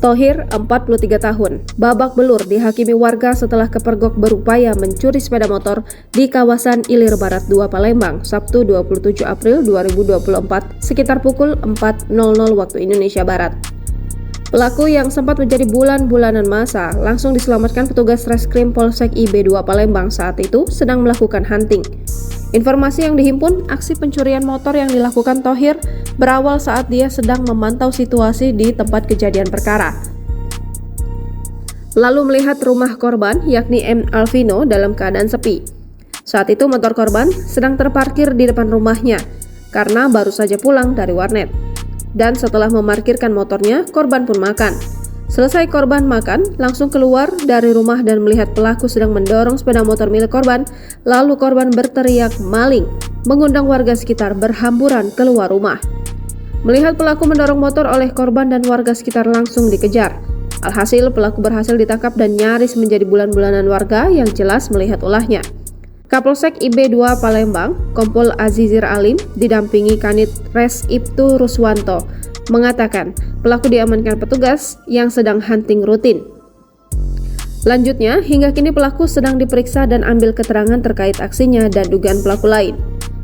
Thohir, 43 tahun, babak belur dihakimi warga setelah kepergok berupaya mencuri sepeda motor di kawasan Ilir Barat 2 Palembang, Sabtu 27 April 2024, sekitar pukul 4.00 waktu Indonesia Barat. Pelaku yang sempat menjadi bulan-bulanan masa langsung diselamatkan petugas Reskrim Polsek IB 2 Palembang saat itu sedang melakukan hunting. Informasi yang dihimpun, aksi pencurian motor yang dilakukan Thohir berawal saat dia sedang memantau situasi di tempat kejadian perkara. Lalu melihat rumah korban, yakni M. Alvino, dalam keadaan sepi. Saat itu motor korban sedang terparkir di depan rumahnya karena baru saja pulang dari warnet. Dan setelah memarkirkan motornya, korban pun makan. Selesai korban makan, langsung keluar dari rumah dan melihat pelaku sedang mendorong sepeda motor milik korban, lalu korban berteriak maling, mengundang warga sekitar berhamburan keluar rumah. Melihat pelaku mendorong motor oleh korban dan warga sekitar langsung dikejar. Alhasil pelaku berhasil ditangkap dan nyaris menjadi bulan-bulanan warga yang jelas melihat ulahnya. Kapolsek IB 2 Palembang, Kompol Azizir Alim, didampingi Kanit Res Ibtu Ruswanto, mengatakan pelaku diamankan petugas yang sedang hunting rutin. Lanjutnya, hingga kini pelaku sedang diperiksa dan ambil keterangan terkait aksinya dan dugaan pelaku lain.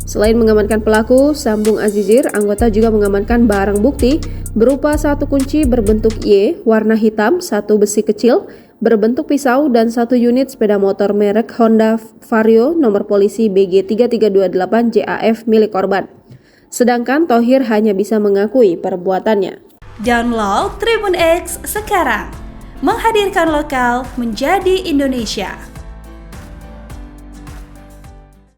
Selain mengamankan pelaku, sambung Azizir, anggota juga mengamankan barang bukti berupa satu kunci berbentuk Y warna hitam, satu besi kecil berbentuk pisau, dan satu unit sepeda motor merek Honda Vario nomor polisi BG 3328 JAF milik korban. Sedangkan Thohir hanya bisa mengakui perbuatannya. Download Tribun X sekarang, menghadirkan lokal menjadi Indonesia.